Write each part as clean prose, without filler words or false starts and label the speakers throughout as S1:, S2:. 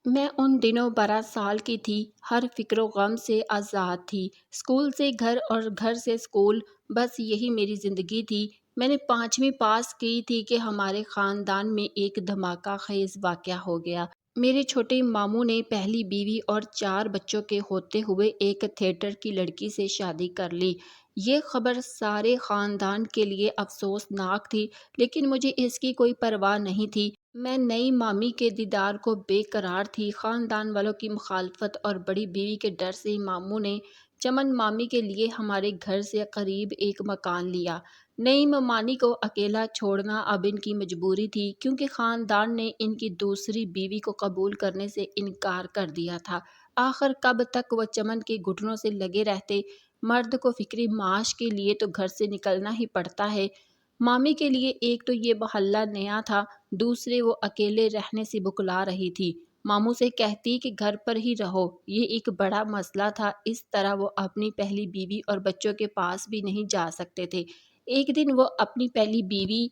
S1: میں ان دنوں 12 سال کی تھی، ہر فکر و غم سے آزاد تھی۔ اسکول سے گھر اور گھر سے اسکول، بس یہی میری زندگی تھی۔ میں نے 5ویں پاس کی تھی کہ ہمارے خاندان میں ایک دھماکہ خیز واقعہ ہو گیا۔ میرے چھوٹے ماموں نے پہلی بیوی اور 4 بچوں کے ہوتے ہوئے ایک تھیٹر کی لڑکی سے شادی کر لی۔ یہ خبر سارے خاندان کے لیے افسوسناک تھی، لیکن مجھے اس کی کوئی پرواہ نہیں تھی۔ میں نئی مامی کے دیدار کو بے قرار تھی۔ خاندان والوں کی مخالفت اور بڑی بیوی کے ڈر سے ماموں نے چمن مامی کے لیے ہمارے گھر سے قریب ایک مکان لیا۔ نئی ممانی کو اکیلا چھوڑنا اب ان کی مجبوری تھی، کیونکہ خاندان نے ان کی دوسری بیوی کو قبول کرنے سے انکار کر دیا تھا۔ آخر کب تک وہ چمن کے گھٹنوں سے لگے رہتے؟ مرد کو فکری معاش کے لیے تو گھر سے نکلنا ہی پڑتا ہے۔ مامی کے لیے ایک تو یہ محلہ نیا تھا، دوسرے وہ اکیلے رہنے سے بکلا رہی تھی۔ ماموں سے کہتی کہ گھر پر ہی رہو، یہ ایک بڑا مسئلہ تھا۔ اس طرح وہ اپنی پہلی بیوی اور بچوں کے پاس بھی نہیں جا سکتے تھے۔ ایک دن وہ اپنی پہلی بیوی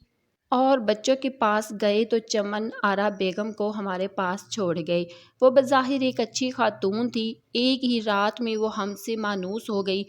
S1: اور بچوں کے پاس گئے تو چمن آرا بیگم کو ہمارے پاس چھوڑ گئے۔ وہ بظاہر ایک اچھی خاتون تھی، ایک ہی رات میں وہ ہم سے مانوس ہو گئی۔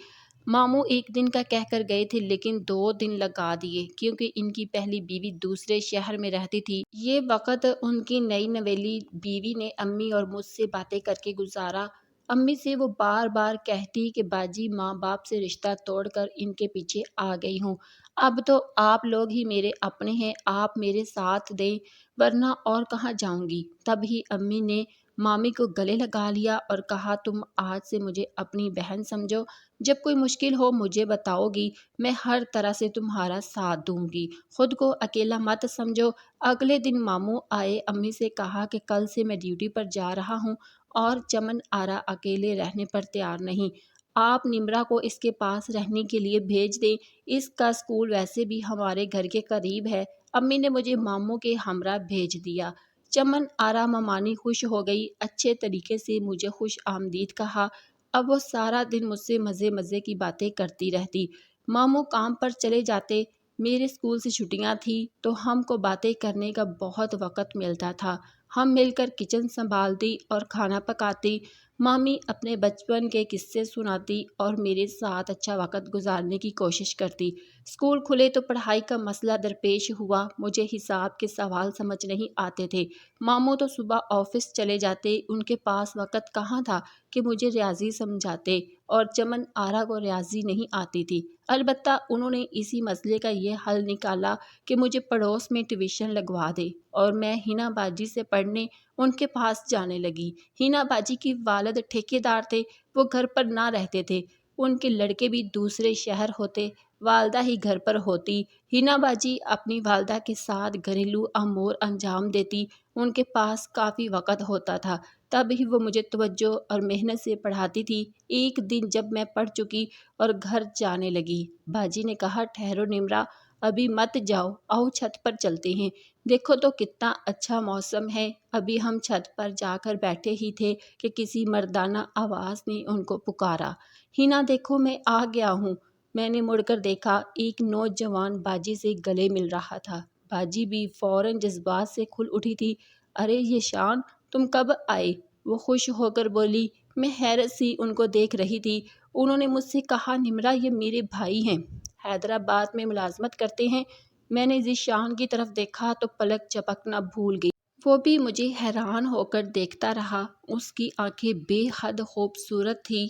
S1: ماموں ایک دن کا کہہ کر گئے تھے، لیکن 2 دن لگا دیے، کیونکہ ان کی پہلی بیوی دوسرے شہر میں رہتی تھی۔ یہ وقت ان کی نئی نویلی بیوی نے امی اور مجھ سے باتیں کر کے گزارا۔ امی سے وہ بار بار کہتی کہ باجی ماں باپ سے رشتہ توڑ کر ان کے پیچھے آ گئی ہوں۔ اب تو آپ لوگ ہی میرے اپنے ہیں، آپ میرے ساتھ دیں، ورنہ اور کہاں جاؤں گی۔ تب ہی امی نے مامی کو گلے لگا لیا اور کہا، تم آج سے مجھے اپنی بہن سمجھو، جب کوئی مشکل ہو مجھے بتاؤ گی، میں ہر طرح سے تمہارا ساتھ دوں گی، خود کو اکیلا مت سمجھو۔ اگلے دن ماموں آئے، امی سے کہا کہ کل سے میں ڈیوٹی پر جا رہا ہوں اور چمن آرا اکیلے رہنے پر تیار نہیں، آپ نمرا کو اس کے پاس رہنے کے لیے بھیج دیں، اس کا اسکول ویسے بھی ہمارے گھر کے قریب ہے۔ امی نے مجھے ماموں کے ہمراہ بھیج دیا۔ چمن آرا ممانی خوش ہو گئی، اچھے طریقے سے مجھے خوش آمدید کہا۔ اب وہ سارا دن مجھ سے مزے کی باتیں کرتی رہتی۔ ماموں کام پر چلے جاتے، میرے اسکول سے چھٹیاں تھی تو ہم کو باتیں کرنے کا بہت وقت ملتا تھا۔ ہم مل کر کچن سنبھالتی اور کھانا پکاتی۔ مامی اپنے بچپن کے قصے سناتی اور میرے ساتھ اچھا وقت گزارنے کی کوشش کرتی۔ اسکول کھلے تو پڑھائی کا مسئلہ درپیش ہوا، مجھے حساب کے سوال سمجھ نہیں آتے تھے۔ ماموں تو صبح آفس چلے جاتے، ان کے پاس وقت کہاں تھا کہ مجھے ریاضی سمجھاتے، اور چمن آرا کو ریاضی نہیں آتی تھی۔ البتہ انہوں نے اسی مسئلے کا یہ حل نکالا کہ مجھے پڑوس میں ٹیوشن لگوا دے، اور میں ہینا باجی سے پڑھنے ان کے پاس جانے لگی۔ ہینا باجی کی والد ٹھیکیدار تھے، وہ گھر پر نہ رہتے تھے، ان کے لڑکے بھی دوسرے شہر ہوتے، والدہ ہی گھر پر ہوتی۔ ہینا باجی اپنی والدہ کے ساتھ گھریلو امور انجام دیتی، ان کے پاس کافی وقت ہوتا تھا، تب ہی وہ مجھے توجہ اور محنت سے پڑھاتی تھی۔ ایک دن جب میں پڑھ چکی اور گھر جانے لگی، باجی نے کہا، ٹھہرو نمرا، ابھی مت جاؤ، آؤ چھت پر چلتے ہیں، دیکھو تو کتنا اچھا موسم ہے۔ ابھی ہم چھت پر جا کر بیٹھے ہی تھے کہ کسی مردانہ آواز نے ان کو پکارا، ہینا دیکھو میں آ گیا ہوں۔ میں نے مڑ کر دیکھا، ایک نوجوان باجی سے گلے مل رہا تھا۔ باجی بھی فوراً جذبات سے کھل اٹھی تھی۔ ارے یہ شان، تم کب آئے؟ وہ خوش ہو کر بولی۔ میں حیرت سی ان کو دیکھ رہی تھی۔ انہوں نے مجھ سے کہا، نمرا یہ میرے بھائی ہیں، حیدرآباد میں ملازمت کرتے ہیں۔ میں نے ذیشان کی طرف دیکھا تو پلک جھپکنا بھول گئی۔ وہ بھی مجھے حیران ہو کر دیکھتا رہا، اس کی آنکھیں بے حد خوبصورت تھیں۔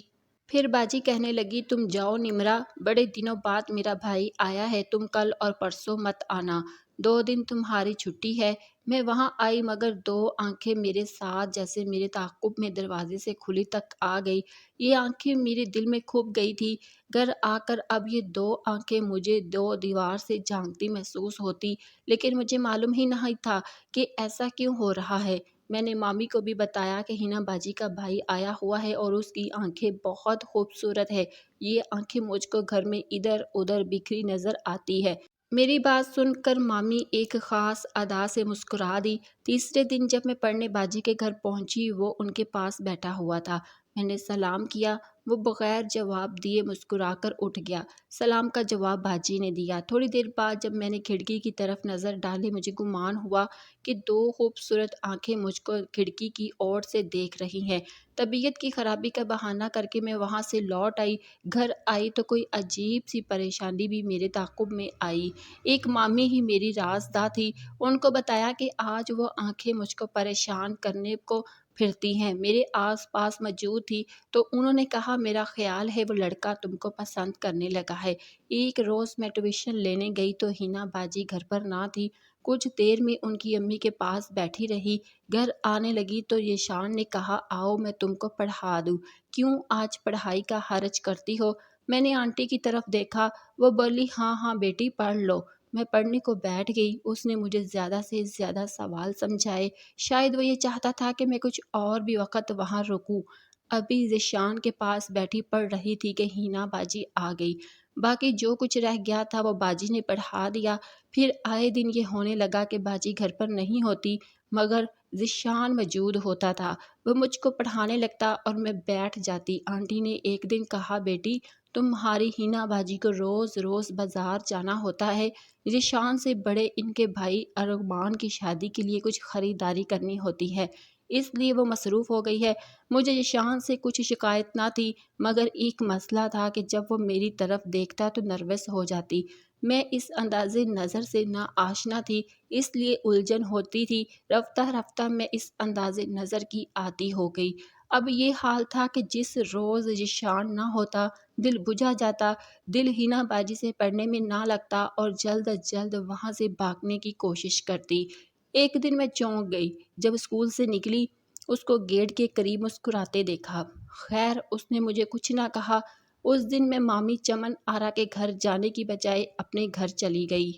S1: پھر باجی کہنے لگی، تم جاؤ نمرا، بڑے دنوں بعد میرا بھائی آیا ہے، تم کل اور پرسوں مت آنا، 2 دن تمہاری چھٹی ہے۔ میں وہاں آئی، مگر 2 آنکھیں میرے ساتھ جیسے میرے تعاقب میں دروازے سے کھلی تک آ گئی۔ یہ آنکھیں میرے دل میں کھپ گئی تھی۔ گھر آ کر اب یہ 2 آنکھیں مجھے 2 دیوار سے جھانکتی محسوس ہوتی، لیکن مجھے معلوم ہی نہیں تھا کہ ایسا کیوں ہو رہا ہے۔ میں نے مامی کو بھی بتایا کہ ہینا باجی کا بھائی آیا ہوا ہے اور اس کی آنکھیں بہت خوبصورت ہے، یہ آنکھیں مجھ کو گھر میں ادھر ادھر بکھری نظر آتی ہے۔ میری بات سن کر مامی ایک خاص ادا سے مسکرا دی۔ تیسرے دن جب میں پڑھنے باجی کے گھر پہنچی، وہ ان کے پاس بیٹھا ہوا تھا۔ میں نے سلام کیا۔ وہ بغیر جواب دیے مسکرا کر اٹھ گیا۔ سلام کا جواب باجی نے دیا۔ تھوڑی دیر بعد جب میں نے کھڑکی کی طرف نظر ڈالی مجھے گمان ہوا کہ دو خوبصورت آنکھیں مجھ کو کھڑکی کی اوٹ سے دیکھ رہی ہیں۔ طبیعت کی خرابی کا بہانہ کر کے میں وہاں سے لوٹ آئی۔ گھر آئی تو کوئی عجیب سی پریشانی بھی میرے تعاقب میں آئی۔ ایک مامی ہی میری رازداں تھی۔ ان کو بتایا کہ آج وہ آنکھیں مجھ کو پریشان کرنے کو پھرتی ہیں۔ میرے آس پاس موجود تھی تو انہوں نے کہا میرا خیال ہے وہ لڑکا تم کو پسند کرنے لگا ہے۔ ایک روز میں ٹیوشن لینے گئی تو ہینا باجی گھر پر نہ تھی۔ کچھ دیر میں ان کی امی کے پاس بیٹھی رہی۔ گھر آنے لگی تو ذیشان نے کہا آؤ میں تم کو پڑھا دوں۔ کیوں آج پڑھائی کا حرج کرتی ہو؟ میں نے آنٹی کی طرف دیکھا۔ وہ بولی ہاں ہاں بیٹی پڑھ لو۔ میں پڑھنے کو بیٹھ گئی۔ اس نے مجھے زیادہ سے زیادہ سوال سمجھائے۔ شاید وہ یہ چاہتا تھا کہ میں کچھ اور بھی وقت وہاں رکوں۔ ابھی ذیشان کے پاس بیٹھی پڑھ رہی تھی کہ ہینا باجی آ گئی۔ باقی جو کچھ رہ گیا تھا وہ باجی نے پڑھا دیا۔ پھر آئے دن یہ ہونے لگا کہ باجی گھر پر نہیں ہوتی مگر ذیشان موجود ہوتا تھا۔ وہ مجھ کو پڑھانے لگتا اور میں بیٹھ جاتی۔ آنٹی نے ایک دن کہا بیٹی تمہاری ہینا باجی کو روز روز بازار جانا ہوتا ہے۔ ذیشان سے بڑے ان کے بھائی ارغمان کی شادی کے لیے کچھ خریداری کرنی ہوتی ہے، اس لیے وہ مصروف ہو گئی ہے۔ مجھے ذیشان سے کچھ شکایت نہ تھی مگر ایک مسئلہ تھا کہ جب وہ میری طرف دیکھتا تو نروس ہو جاتی۔ میں اس انداز نظر سے نا آشنا تھی اس لیے الجھن ہوتی تھی۔ رفتہ رفتہ میں اس انداز نظر کی عادی ہو گئی۔ اب یہ حال تھا کہ جس روز ذیشان نہ ہوتا دل بجھا جاتا، دل ہینا باجی سے پڑھنے میں نہ لگتا اور جلد از جلد وہاں سے بھاگنے کی کوشش کرتی۔ ایک دن میں چونک گئی جب اسکول سے نکلی، اس کو گیٹ کے قریب مسکراتے دیکھا۔ خیر اس نے مجھے کچھ نہ کہا۔ اس دن میں مامی چمن آرا کے گھر جانے کی بجائے اپنے گھر چلی گئی۔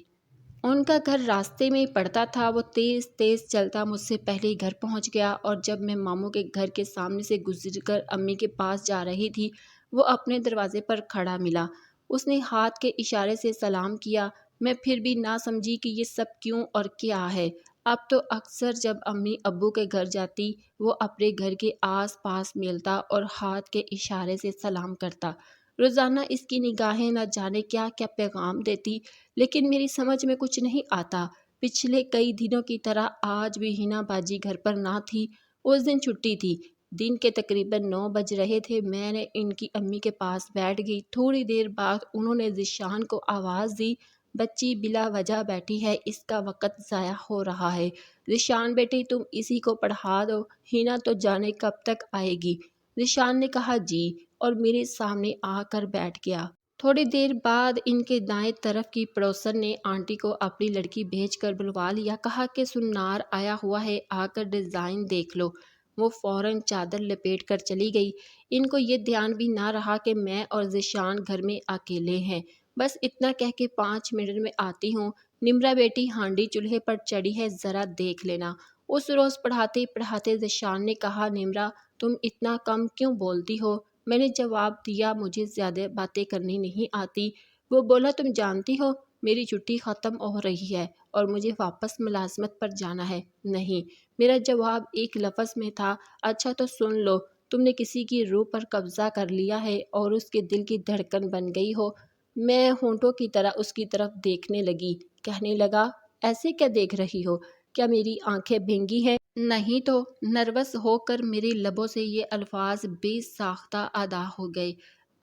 S1: ان کا گھر راستے میں پڑتا تھا۔ وہ تیز تیز چلتا مجھ سے پہلے گھر پہنچ گیا اور جب میں ماموں کے گھر کے سامنے سے گزر کر امی کے پاس جا رہی تھی وہ اپنے دروازے پر کھڑا ملا۔ اس نے ہاتھ کے اشارے سے سلام کیا۔ میں پھر بھی نہ سمجھی کہ یہ سب کیوں اور کیا ہے۔ اب تو اکثر جب امی ابو کے گھر جاتی وہ اپنے گھر کے آس پاس ملتا اور ہاتھ کے اشارے سے سلام کرتا۔ روزانہ اس کی نگاہیں نہ جانے کیا کیا پیغام دیتی لیکن میری سمجھ میں کچھ نہیں آتا۔ پچھلے کئی دنوں کی طرح آج بھی ہینا باجی گھر پر نہ تھی۔ اس دن چھٹی تھی۔ دن کے تقریباً 9 بج رہے تھے۔ میں نے ان کی امی کے پاس بیٹھ گئی۔ تھوڑی دیر بعد انہوں نے ذیشان کو آواز دی بچی بلا وجہ بیٹھی ہے، اس کا وقت ضائع ہو رہا ہے۔ ذیشان بیٹی تم اسی کو پڑھا دو، ہینا تو جانے کب تک آئے گی۔ ذیشان نے کہا جی اور میرے سامنے آ کر بیٹھ گیا۔ تھوڑی دیر بعد ان کے دائیں طرف کی پڑوسن نے آنٹی کو اپنی لڑکی بھیج کر بلوا لیا۔ کہا کہ سنار آیا ہوا ہے، آ کر ڈیزائن دیکھ لو۔ وہ فوراً چادر لپیٹ کر چلی گئی۔ ان کو یہ دھیان بھی نہ رہا کہ میں اور ذیشان گھر میں اکیلے ہیں۔ بس اتنا کہہ کے 5 منٹ میں آتی ہوں۔ نمرا بیٹی ہانڈی چولہے پر چڑھی ہے، ذرا دیکھ لینا۔ اس روز پڑھاتے پڑھاتے ذیشان نے کہا نمرا تم اتنا کم کیوں بولتی ہو؟ میں نے جواب دیا مجھے زیادہ باتیں کرنی نہیں آتی۔ وہ بولا تم جانتی ہو میری چھٹی ختم ہو رہی ہے اور مجھے واپس ملازمت پر جانا ہے۔ نہیں، میرا جواب ایک لفظ میں تھا۔ اچھا تو سن لو، تم نے کسی کی روح پر قبضہ کر لیا ہے اور اس کے دل کی دھڑکن بن گئی ہو۔ میں ہونٹوں کی طرح اس کی طرف دیکھنے لگی۔ کہنے لگا ایسے کیا دیکھ رہی ہو؟ کیا میری آنکھیں بھینگی ہیں؟ نہیں تو۔ نروس ہو کر میرے لبوں سے یہ الفاظ بے ساختہ ادا ہو گئے۔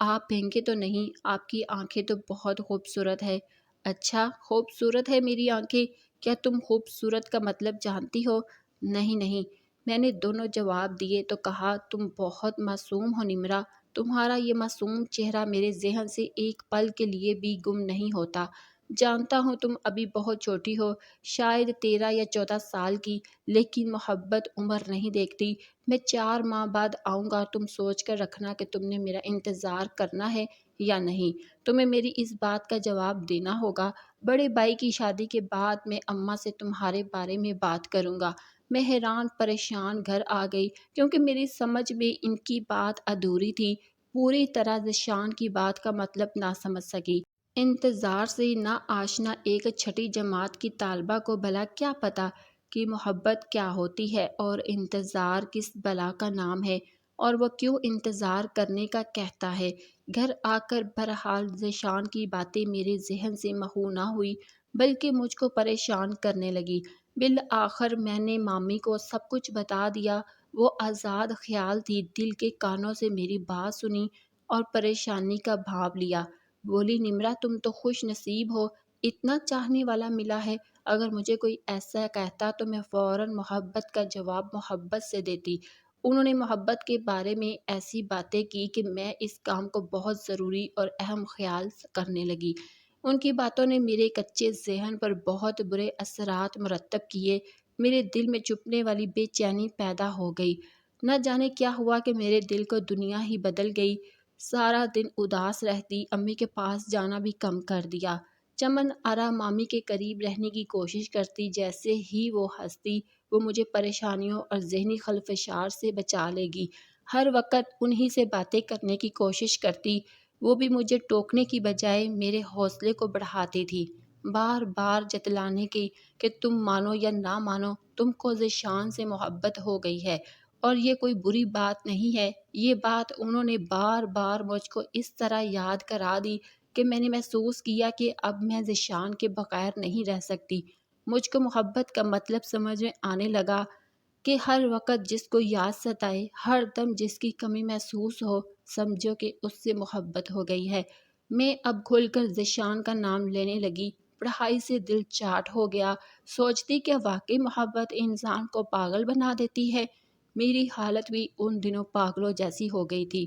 S1: آپ بھینگے تو نہیں، آپ کی آنکھیں تو بہت خوبصورت ہے۔ اچھا خوبصورت ہے میری آنکھیں؟ کیا تم خوبصورت کا مطلب جانتی ہو؟ نہیں نہیں، میں نے دونوں جواب دیے تو کہا تم بہت معصوم ہو نمرا، تمہارا یہ معصوم چہرہ میرے ذہن سے ایک پل کے لیے بھی گم نہیں ہوتا۔ جانتا ہوں تم ابھی بہت چھوٹی ہو، شاید 13 یا 14 سال کی، لیکن محبت عمر نہیں دیکھتی۔ میں 4 ماہ بعد آؤں گا، تم سوچ کر رکھنا کہ تم نے میرا انتظار کرنا ہے یا نہیں۔ تمہیں میری اس بات کا جواب دینا ہوگا۔ بڑے بھائی کی شادی کے بعد میں اماں سے تمہارے بارے میں بات کروں گا۔ میں حیران پریشان گھر آ گئی کیونکہ میری سمجھ میں ان کی بات ادھوری تھی۔ پوری طرح ذیشان کی بات کا مطلب نہ سمجھ سکی۔ انتظار سے نہ آشنا ایک 6ٹھی جماعت کی طالبہ کو بھلا کیا پتہ کہ محبت کیا ہوتی ہے اور انتظار کس بلا کا نام ہے۔ اور وہ کیوں انتظار کرنے کا کہتا ہے۔ گھر آ کر بہرحال ذیشان کی باتیں میرے ذہن سے محو نہ ہوئی بلکہ مجھ کو پریشان کرنے لگی۔ بالآخر میں نے مامی کو سب کچھ بتا دیا۔ وہ آزاد خیال تھی، دل کے کانوں سے میری بات سنی اور پریشانی کا بھاؤ لیا۔ بولی نمرا تم تو خوش نصیب ہو، اتنا چاہنے والا ملا ہے۔ اگر مجھے کوئی ایسا کہتا تو میں فوراً محبت کا جواب محبت سے دیتی۔ انہوں نے محبت کے بارے میں ایسی باتیں کی کہ میں اس کام کو بہت ضروری اور اہم خیال کرنے لگی۔ ان کی باتوں نے میرے کچے ذہن پر بہت برے اثرات مرتب کیے۔ میرے دل میں چھپنے والی بے چینی پیدا ہو گئی۔ نہ جانے کیا ہوا کہ میرے دل کو دنیا ہی بدل گئی۔ سارا دن اداس رہتی، امی کے پاس جانا بھی کم کر دیا۔ چمن آرا مامی کے قریب رہنے کی کوشش کرتی، جیسے ہی وہ ہنستی وہ مجھے پریشانیوں اور ذہنی خلفشار سے بچا لے گی۔ ہر وقت انہی سے باتیں کرنے کی کوشش کرتی، وہ بھی مجھے ٹوکنے کی بجائے میرے حوصلے کو بڑھاتی تھی، بار بار جتلانے کی کہ تم مانو یا نہ مانو تم کو ذیشان سے محبت ہو گئی ہے اور یہ کوئی بری بات نہیں ہے۔ یہ بات انہوں نے بار بار مجھ کو اس طرح یاد کرا دی کہ میں نے محسوس کیا کہ اب میں ذیشان کے بغیر نہیں رہ سکتی۔ مجھ کو محبت کا مطلب سمجھ میں آنے لگا کہ ہر وقت جس کو یاد ستائے، ہر دم جس کی کمی محسوس ہو، سمجھو کہ اس سے محبت ہو گئی ہے۔ میں اب کھل کر ذیشان کا نام لینے لگی۔ پڑھائی سے دل چاٹ ہو گیا، سوچتی کہ واقعی محبت انسان کو پاگل بنا دیتی ہے۔ میری حالت بھی ان دنوں پاگلوں جیسی ہو گئی تھی۔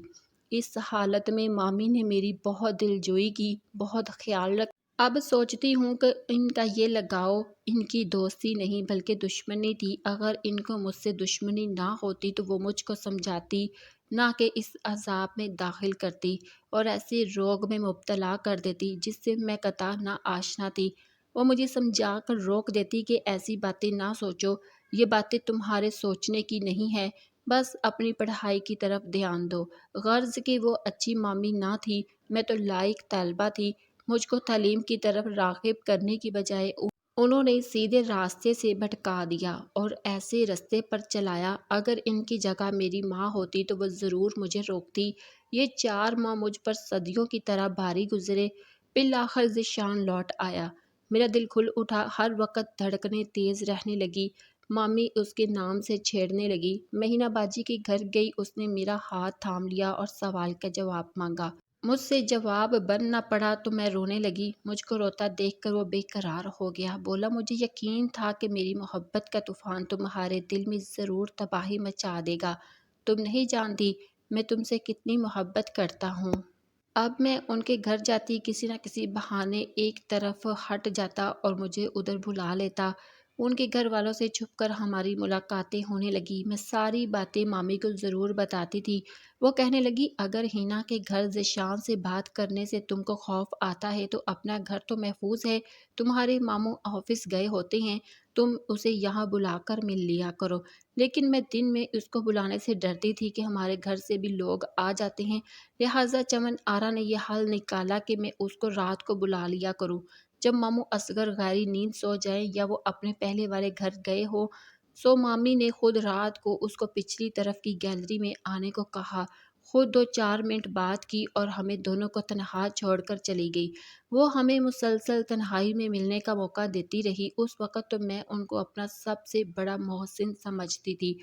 S1: اس حالت میں مامی نے میری بہت دلجوئی کی، بہت خیال رکھا۔ اب سوچتی ہوں کہ ان کا یہ لگاؤ ان کی دوستی نہیں بلکہ دشمنی تھی۔ اگر ان کو مجھ سے دشمنی نہ ہوتی تو وہ مجھ کو سمجھاتی، نہ کہ اس عذاب میں داخل کرتی اور ایسے روگ میں مبتلا کر دیتی جس سے میں قطع نہ آشنا تھی۔ وہ مجھے سمجھا کر روک دیتی کہ ایسی باتیں نہ سوچو، یہ باتیں تمہارے سوچنے کی نہیں ہے، بس اپنی پڑھائی کی طرف دھیان دو۔ غرض کہ وہ اچھی مامی نہ تھی، میں تو لائق طالبہ تھی۔ مجھ کو تعلیم کی طرف راغب کرنے کی بجائے انہوں نے سیدھے راستے سے بھٹکا دیا اور ایسے راستے پر چلایا۔ اگر ان کی جگہ میری ماں ہوتی تو وہ ضرور مجھے روکتی۔ یہ 4 ماہ مجھ پر صدیوں کی طرح بھاری گزرے۔ بالآخر ذیشان لوٹ آیا، میرا دل کھل اٹھا، ہر وقت دھڑکنیں تیز رہنے لگی۔ مامی اس کے نام سے چھیڑنے لگی۔ مہینہ باجی کے گھر گئی، اس نے میرا ہاتھ تھام لیا اور سوال کا جواب مانگا۔ مجھ سے جواب بن نہ پڑا تو میں رونے لگی۔ مجھ کو روتا دیکھ کر وہ بے قرار ہو گیا۔ بولا مجھے یقین تھا کہ میری محبت کا طوفان تمہارے دل میں ضرور تباہی مچا دے گا۔ تم نہیں جانتی میں تم سے کتنی محبت کرتا ہوں۔ اب میں ان کے گھر جاتی، کسی نہ کسی بہانے ایک طرف ہٹ جاتا اور مجھے ادھر بلا لیتا۔ ان کے گھر والوں سے چھپ کر ہماری ملاقاتیں ہونے لگی۔ میں ساری باتیں مامی کو ضرور بتاتی تھی۔ وہ کہنے لگی اگر ہینا کے گھر ذیشان سے بات کرنے سے تم کو خوف آتا ہے تو اپنا گھر تو محفوظ ہے، تمہارے ماموں آفس گئے ہوتے ہیں، تم اسے یہاں بلا کر مل لیا کرو۔ لیکن میں دن میں اس کو بلانے سے ڈرتی تھی کہ ہمارے گھر سے بھی لوگ آ جاتے ہیں، لہٰذا چمن آرا نے یہ حل نکالا کہ میں اس کو رات کو بلا لیا کروں۔ جب ماموں اصغر غیری نیند سو جائیں یا وہ اپنے پہلے والے گھر گئے ہو، سو مامی نے خود رات کو اس کو پچھلی طرف کی گیلری میں آنے کو کہا، خود 2-4 منٹ بات کی اور ہمیں دونوں کو تنہا چھوڑ کر چلی گئی۔ وہ ہمیں مسلسل تنہائی میں ملنے کا موقع دیتی رہی۔ اس وقت تو میں ان کو اپنا سب سے بڑا محسن سمجھتی تھی۔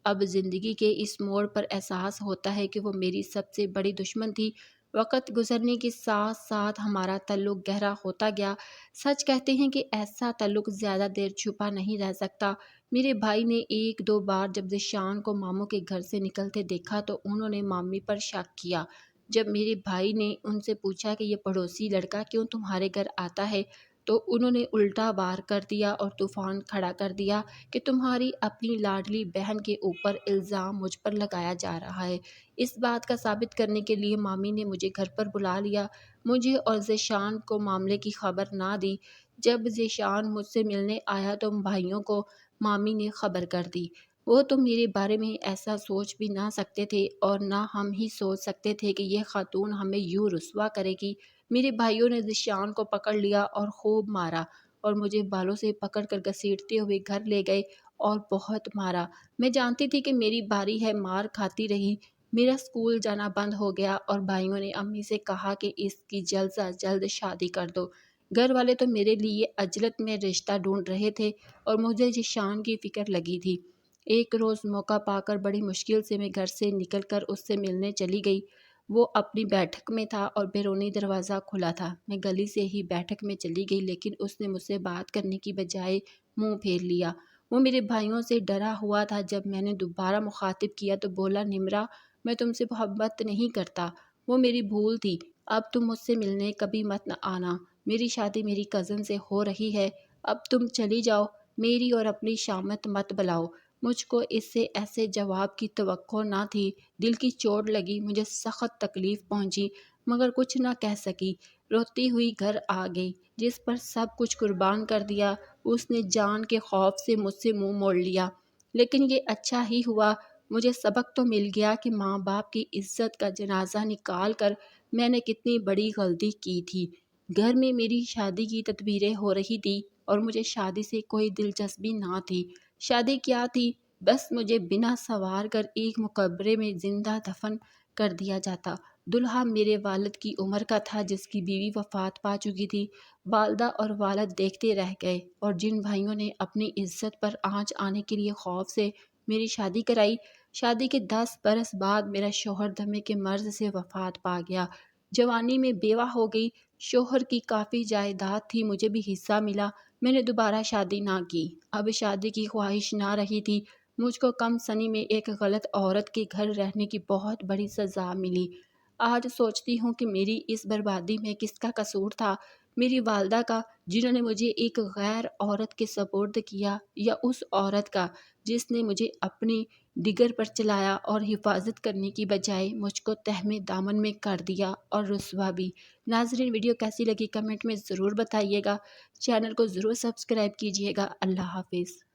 S1: اب زندگی کے اس موڑ پر احساس ہوتا ہے کہ وہ میری سب سے بڑی دشمن تھی۔ وقت گزرنے کے ساتھ ساتھ ہمارا تعلق گہرا ہوتا گیا۔ سچ کہتے ہیں کہ ایسا تعلق زیادہ دیر چھپا نہیں رہ سکتا۔ میرے بھائی نے 1-2 بار جب ذیشان کو ماموں کے گھر سے نکلتے دیکھا تو انہوں نے مامی پر شک کیا۔ جب میرے بھائی نے ان سے پوچھا کہ یہ پڑوسی لڑکا کیوں تمہارے گھر آتا ہے تو انہوں نے الٹا وار کر دیا اور طوفان کھڑا کر دیا کہ تمہاری اپنی لاڈلی بہن کے اوپر الزام مجھ پر لگایا جا رہا ہے۔ اس بات کا ثابت کرنے کے لیے مامی نے مجھے گھر پر بلا لیا۔ مجھے اور ذیشان کو معاملے کی خبر نہ دی۔ جب ذیشان مجھ سے ملنے آیا تو بھائیوں کو مامی نے خبر کر دی۔ وہ تو میرے بارے میں ایسا سوچ بھی نہ سکتے تھے اور نہ ہم ہی سوچ سکتے تھے کہ یہ خاتون ہمیں یوں رسوا کرے گی۔ میرے بھائیوں نے ذیشان کو پکڑ لیا اور خوب مارا اور مجھے بالوں سے پکڑ کر گھسیٹتے ہوئے گھر لے گئے اور بہت مارا۔ میں جانتی تھی کہ میری باری ہے، مار کھاتی رہی۔ میرا اسکول جانا بند ہو گیا اور بھائیوں نے امی سے کہا کہ اس کی جلد سے جلد شادی کر دو۔ گھر والے تو میرے لیے عجلت میں رشتہ ڈھونڈ رہے تھے اور مجھے ذیشان کی فکر لگی تھی۔ ایک روز موقع پا کر بڑی مشکل سے میں گھر سے نکل کر اس سے ملنے چلی گئی۔ وہ اپنی بیٹھک میں تھا اور بیرونی دروازہ کھلا تھا۔ میں گلی سے ہی بیٹھک میں چلی گئی لیکن اس نے مجھ سے بات کرنے کی بجائے منہ پھیر لیا۔ وہ میرے بھائیوں سے ڈرا ہوا تھا۔ جب میں نے دوبارہ مخاطب کیا تو بولا، نمرا، میں تم سے محبت نہیں کرتا، وہ میری بھول تھی، اب تم مجھ سے ملنے کبھی مت نہ آنا، میری شادی میری کزن سے ہو رہی ہے، اب تم چلی جاؤ، میری اور اپنی شامت مت بلاؤ۔ مجھ کو اس سے ایسے جواب کی توقع نہ تھی۔ دل کی چوٹ لگی، مجھے سخت تکلیف پہنچی مگر کچھ نہ کہہ سکی۔ روتی ہوئی گھر آ گئی۔ جس پر سب کچھ قربان کر دیا اس نے جان کے خوف سے مجھ سے منہ موڑ لیا۔ لیکن یہ اچھا ہی ہوا، مجھے سبق تو مل گیا کہ ماں باپ کی عزت کا جنازہ نکال کر میں نے کتنی بڑی غلطی کی تھی۔ گھر میں میری شادی کی تدبیریں ہو رہی تھی اور مجھے شادی سے کوئی دلچسپی نہ تھی۔ شادی کیا تھی؟ بس مجھے بنا سوار کر ایک مقبرے میں زندہ دفن کر دیا جاتا۔ دلہا میرے والد کی عمر کا تھا جس کی بیوی وفات پا چکی تھی۔ والدہ اور والد دیکھتے رہ گئے اور جن بھائیوں نے اپنی عزت پر آنچ آنے کے لیے خوف سے میری شادی کرائی، شادی کے 10 برس بعد میرا شوہر دمے کے مرض سے وفات پا گیا۔ جوانی میں بیوہ ہو گئی۔ شوہر کی کافی جائیداد تھی، مجھے بھی حصہ ملا۔ میں نے دوبارہ شادی نہ کی۔ اب شادی کی خواہش نہ رہی تھی۔ مجھ کو کم سنی میں ایک غلط عورت کے گھر رہنے کی بہت بڑی سزا ملی۔ آج سوچتی ہوں کہ میری اس بربادی میں کس کا قصور تھا؟ میری والدہ کا جنہوں نے مجھے ایک غیر عورت کے سپرد کیا، یا اس عورت کا جس نے مجھے اپنی ڈگر پر چلایا اور حفاظت کرنے کی بجائے مجھ کو تہمے دامن میں کر دیا اور رسوا بھی۔ ناظرین، ویڈیو کیسی لگی کمنٹ میں ضرور بتائیے گا۔ چینل کو ضرور سبسکرائب کیجیے گا۔ اللہ حافظ۔